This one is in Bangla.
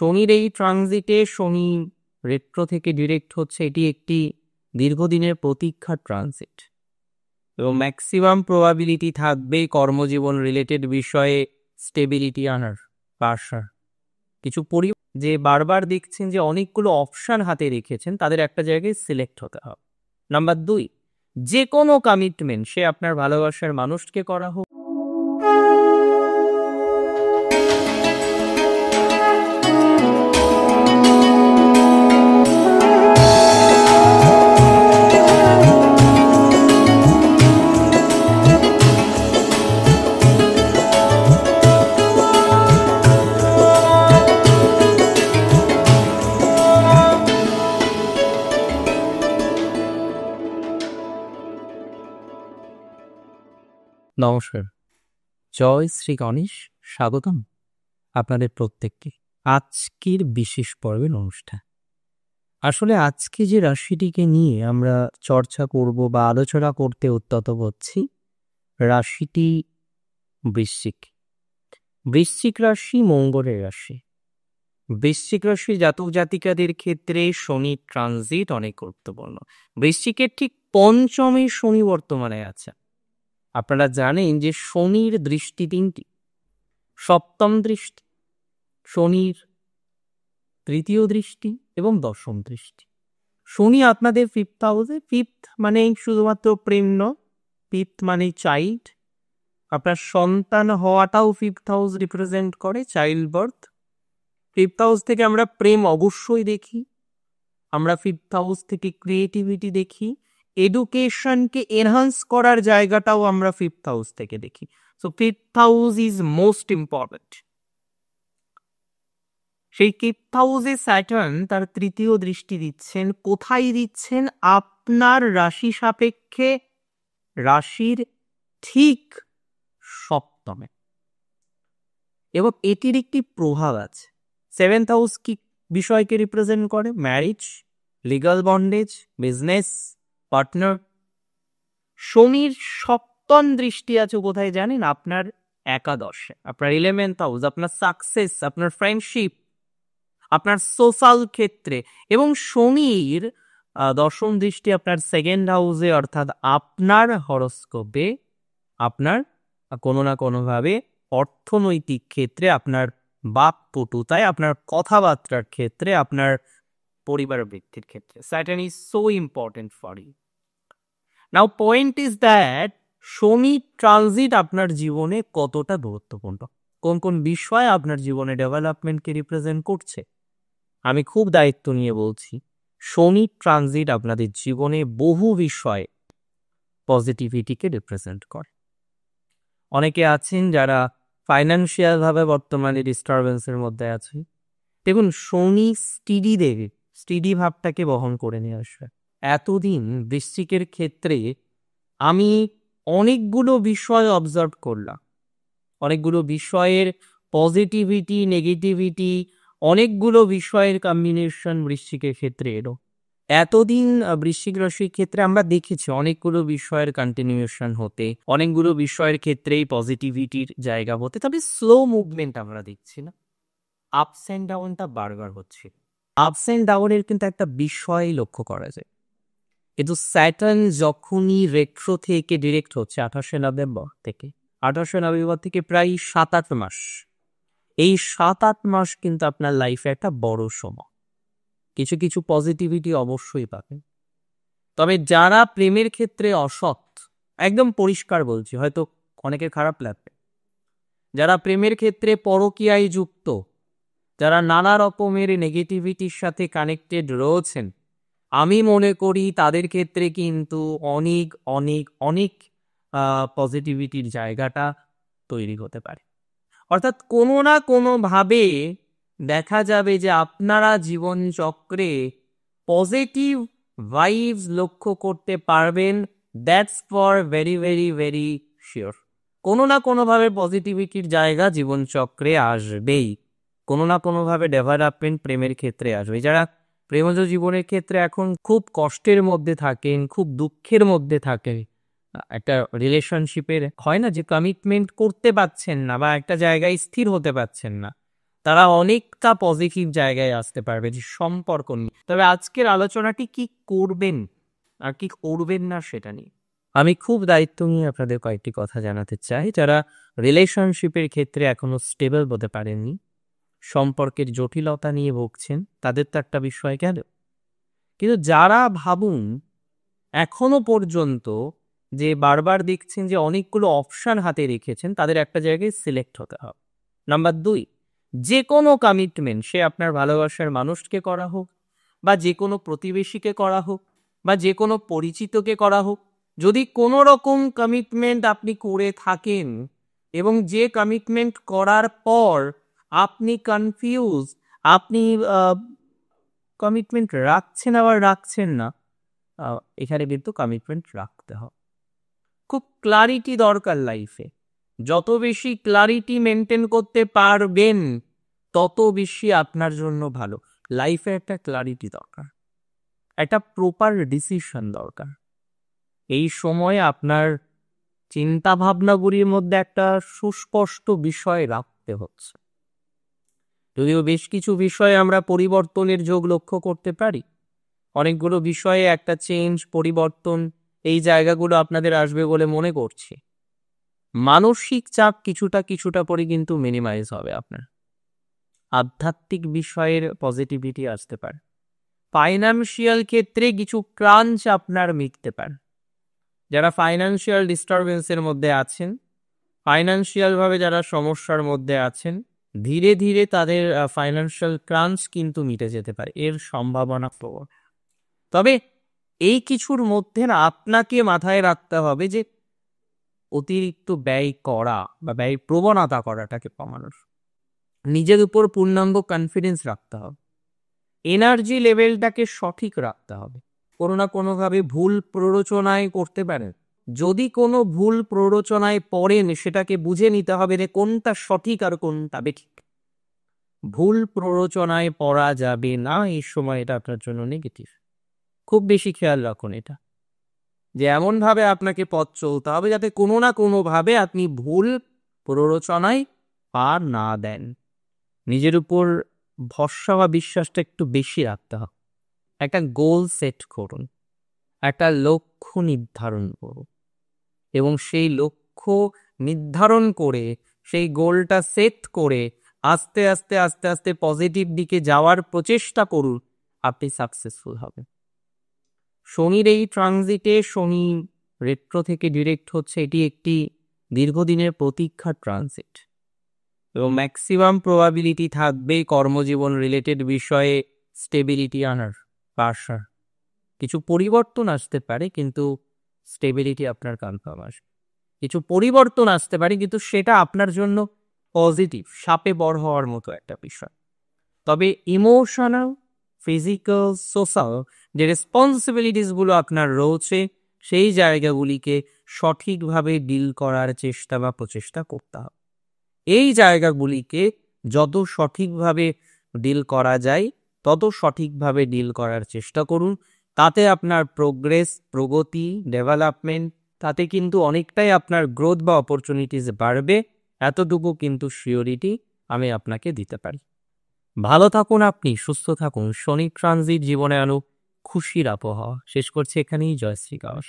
শনির এই ট্রানজিটে শনি রেট্রো থেকে ডিরেক্ট হচ্ছে, এটি একটি দীর্ঘদিনের প্রতীক্ষার ট্রানজিট এবং ম্যাক্সিমাম প্রবাবিলিটি থাকবে কর্মজীবন রিলেটেড বিষয়ে স্টেবিলিটি আনার বা আসার। কিছু যে বারবার দেখছেন যে অনেকগুলো অপশান হাতে রেখেছেন, তাদের একটা জায়গায় সিলেক্ট হতে হবে। নাম্বার 2, যে কোনো কমিটমেন্ট, সে আপনার ভালোবাসার মানুষকে করা হোক, নমস্কার, জয় শ্রী গণেশ, স্বাগতম আপনাদের প্রত্যেককে আজকের বিশেষ পর্বের অনুষ্ঠান। আসলে আজকে যে রাশিটিকে নিয়ে আমরা চর্চা করব বা আলোচনা করতে উদ্যত হচ্ছি, রাশিটি বৃশ্চিক। বৃশ্চিক রাশি মঙ্গলের রাশি। বৃশ্চিক রাশি জাতক জাতিকাদের ক্ষেত্রে শনি ট্রানজিট অনেক গুরুত্বপূর্ণ। বৃশ্চিকের ঠিক পঞ্চমে শনি বর্তমানে আছে। আপনারা জানেন যে শনির দৃষ্টি 3টি। সপ্তম দৃষ্টি, শনির তৃতীয় দৃষ্টি এবং দশম দৃষ্টি। শনি আপনাদের 5th হাউসে। 5th মানে শুধুমাত্র প্রেম নয়, 5th মানে চাইল্ড। আপনার সন্তান হওয়াটাও 5th হাউস রিপ্রেজেন্ট করে, চাইল্ড বার্থ। 5th হাউস থেকে আমরা প্রেম অবশ্যই দেখি, আমরা 5th হাউস থেকে ক্রিয়েটিভিটি দেখি, এডুকেশনকে এনহান্স করার জায়গাটাও আমরা 5th হাউস থেকে দেখি। So 5th house is most important. সেই 5th হাউসে স্যাটার্ন তার তৃতীয় দৃষ্টি দিচ্ছেন। কোথায় দিচ্ছেন? আপনার রাশি সাপেক্ষে রাশির ঠিক সপ্তমে। এবং এটির একটি প্রভাব আছে। 7th হাউস কি বিষয়কে রিপ্রেজেন্ট করে? Marriage, legal bondage, business, partner. শনির সপ্তম দৃষ্টি আছে কোথায় জানেন? আপনার একাদশে, আপনার 11th হাউস, আপনার সাকসেস, আপনার ফ্রেন্ডশিপ, আপনার সোশ্যাল ক্ষেত্রে। এবং শনির দশম দৃষ্টি আপনার 2nd হাউসে, অর্থাৎ আপনার হরস্কোপে, আপনার কোনো না কোনোভাবে অর্থনৈতিক ক্ষেত্রে, আপনার বাকপটুতায়, আপনার কথাবার্তার ক্ষেত্রে, আপনার পরিবার বৃদ্ধির ক্ষেত্রে। Saturn is so important for you. Now point is that Shani transit আপনার জীবনে কতটা গুরুত্বপূর্ণ, কোন কোন বিষয় আপনার জীবনে ডেভেলপমেন্টকে রিপ্রেজেন্ট করছে। আমি খুব দায়িত্ব নিয়ে বলছি, শনি ট্রানজিট আপনাদের জীবনে বহু বিষয়ে পজিটিভিটিকে রিপ্রেজেন্ট করে। অনেকে আছেন যারা ফাইন্যান্সিয়াল ভাবে বর্তমানে ডিস্টারবেন্সের মধ্যে আছে। দেখুন, শনি স্টিডি ভাবটাকে বহন করে নিয়ে আসবে। এতদিন বৃশ্চিকের ক্ষেত্রে আমি অনেকগুলো বিষয় অবজার্ভ করলাম, অনেকগুলো বিষয়ের পজিটিভিটি, নেগেটিভিটি, অনেকগুলো বিষয়ের কম্বিনেশন বৃশ্চিকের ক্ষেত্রে এলো। এতদিন বৃশ্চিক রাশির ক্ষেত্রে আমরা দেখেছি অনেকগুলো বিষয়ের কন্টিনিউশন হতে, অনেকগুলো বিষয়ের ক্ষেত্রেই পজিটিভিটির জায়গা হতে, তবে স্লো মুভমেন্ট আমরা দেখছি না। আপস অ্যান্ড ডাউনটা বারবার হচ্ছে। আপস অ্যান্ড ডাউনের কিন্তু একটা বিষয় লক্ষ্য করা যায়, কিন্তু স্যাটার্ন যখনই রেট্রো থেকে ডিরেক্ট হচ্ছে 28শে নভেম্বর থেকে, 28শে নভেম্বর থেকে প্রায় 7-8 মাস, এই 7-8 মাস কিন্তু আপনার লাইফে একটা বড় সময়। কিছু কিছু পজিটিভিটি অবশ্যই পাবেন। তবে যারা প্রেমের ক্ষেত্রে অসৎ, একদম পরিষ্কার বলছি, হয়তো অনেকের খারাপ লাগবে, যারা প্রেমের ক্ষেত্রে পরকীয়ায় যুক্ত, যারা নানা রকমের নেগেটিভিটির সাথে কানেক্টেড রয়েছেন, আমি মনে করি তাদের ক্ষেত্রে কিন্তু অনেক অনেক অনেক পজিটিভিটির জায়গাটা তৈরি হতে পারে। অর্থাৎ কোনো না কোনোভাবে দেখা যাবে যে আপনারা জীবন চক্রে পজিটিভ ভাইবস লক্ষ্য করতে পারবেন। That's for very very very sure. কোনো না কোনোভাবে পজিটিভিটির জায়গা জীবন চক্রে আসবেই, কোনো না কোনোভাবে ডেভেলপমেন্ট প্রেমের ক্ষেত্রে আসবে। যারা প্রেমজ জীবনের ক্ষেত্রে এখন খুব কষ্টের মধ্যে থাকেন, খুব দুঃখের মধ্যে থাকেন, একটা রিলেশনশিপের হয় না যে কমিটমেন্ট করতে পারছেন না বা একটা জায়গায় স্থির হতে পারছেন না, তারা অনেকটা পজিটিভ জায়গায় আসতে পারবে যে সম্পর্ক নিয়ে। তবে আজকের আলোচনাটি কি করবেন আর কি করবেন না সেটা নিয়ে আমি খুব দায়িত্ব নিয়ে আপনাদের কয়েকটি কথা জানাতে চাই। যারা রিলেশনশিপের ক্ষেত্রে এখনো স্টেবল হতে পারেননি, সম্পর্কের জটিলতা নিয়ে ভুগছেন, তাদের তো একটা বিষয় গেল। কিন্তু যারা ভাবুন এখনো পর্যন্ত যে বারবার দেখছেন যে অনেকগুলো অপশন হাতে রেখেছেন, তাদের একটা জায়গায় সিলেক্ট হতে হবে। নাম্বার 2, যে কোনো কমিটমেন্ট, সে আপনার ভালোবাসার মানুষকে করা হোক বা যে কোনো প্রতিবেশীকে করা হোক বা যে কোনো পরিচিতকে করা হোক, যদি কোনো রকম কমিটমেন্ট আপনি করে থাকেন এবং যে কমিটমেন্ট করার পর আপনি কনফিউজ, আপনি কমিটমেন্ট রাখছেন আবার রাখছেন না, এখানে কিন্তু কমিটমেন্ট রাখতে হবে। খুব ক্লারিটি দরকার লাইফে। যত বেশি ক্লারিটি মেনটেন করতে পারবেন তত বেশি আপনার জন্য ভালো। লাইফে একটা ক্লারিটি দরকার, একটা প্রপার ডিসিশন দরকার। এই সময় আপনার চিন্তা ভাবনাগুলির মধ্যে একটা সুস্পষ্ট বিষয় রাখতে হচ্ছে। যদিও বেশ কিছু বিষয়ে আমরা পরিবর্তনের যোগ লক্ষ্য করতে পারি, অনেকগুলো বিষয়ে একটা চেঞ্জ, পরিবর্তন, এই জায়গাগুলো আপনাদের আসবে বলে মনে করছি। মানসিক চাপ কিছুটা পরে কিন্তু মিনিমাইজ হবে আপনার। আধ্যাত্মিক বিষয়ের পজিটিভিটি আসতে পারে। ফাইন্যান্সিয়াল ক্ষেত্রে কিছু ক্রাঞ্চ আপনার মিটতে পারে। যারা ফাইন্যান্সিয়াল ডিস্টারবেন্সের মধ্যে আছেন, ফাইন্যান্সিয়ালভাবে যারা সমস্যার মধ্যে আছেন, ধীরে ধীরে তাদের ফাইন্যান্সিয়াল ক্রাঞ্চ কিন্তু মিটে যেতে পারে, এর সম্ভাবনা প্রবল। তবে এই কিছুর মধ্যে না আপনাকে মাথায় রাখতে হবে যে অতিরিক্ত ব্যয় করা বা ব্যয় প্রবণতা করাটাকে কমানোর, নিজের উপর পূর্ণাঙ্গ কনফিডেন্স রাখতে হবে, এনার্জি লেভেলটাকে সঠিক রাখতে হবে। কোনো না কোনোভাবে ভুল প্ররোচনায় করতে পারেন, যদি কোনো ভুল প্ররোচনায় পড়েন সেটাকে বুঝে নিতে হবে যে কোনটা সঠিক আর কোনটা বেঠিক। ভুল প্ররোচনায় পড়া যাবে না, এই সময় এটা আপনার জন্য নেগেটিভ। খুব বেশি খেয়াল রাখুন এটা, যে এমনভাবে আপনাকে পথ চলতে হবে যাতে কোনো না কোনোভাবে আপনি ভুল প্ররোচনায় পা না দেন। নিজের উপর ভরসা বা বিশ্বাসটা একটু বেশি রাখতে হবে। একটা গোল সেট করুন, একটা লক্ষ্য নির্ধারণ করুন এবং সেই লক্ষ্য নির্ধারণ করে সেই গোলটা সেট করে আস্তে আস্তে আস্তে আস্তে পজিটিভ দিকে যাওয়ার প্রচেষ্টা করুন, আপনি সাকসেসফুল হবেন। শনির এই ট্রানজিটে, শনি রেট্রো থেকে ডিরেক্ট হচ্ছে, এটি একটি দীর্ঘদিনের প্রতীক্ষার ট্রানজিট এবং ম্যাক্সিমাম প্রবাবিলিটি থাকবে কর্মজীবন রিলেটেড বিষয়ে স্টেবিলিটি আনার, আসার। কিছু পরিবর্তন আসতে পারে কিন্তু স্টেবিলিটি আপনার কনফার্ম আসবে। কিছু পরিবর্তন আসতে পারে কিন্তু সেটা আপনার জন্য পজিটিভ, সাপে বড় হওয়ার মতো একটা বিষয়। তবে ইমোশনাল, ফিজিক্যাল, সোশ্যাল যে রেসপন্সিবিলিটিসগুলো আপনার রয়েছে, সেই জায়গাগুলিকে সঠিকভাবে ডিল করার চেষ্টা বা প্রচেষ্টা করতে হবে। এই জায়গাগুলিকে যত সঠিকভাবে ডিল করা যায় তত সঠিকভাবে ডিল করার চেষ্টা করুন। তাতে আপনার প্রোগ্রেস, প্রগতি, ডেভেলপমেন্ট, তাতে কিন্তু অনেকটাই আপনার গ্রোথ বা অপরচুনিটিস বাড়বে। এতটুকু কিন্তু সিওরিটি আমি আপনাকে দিতে পারি। ভালো থাকুন আপনি, সুস্থ থাকুন। শনি ট্রানজিট জীবনে আনুক খুশির আবহাওয়া। শেষ করছি এখানেই। জয় শ্রী গণেশ।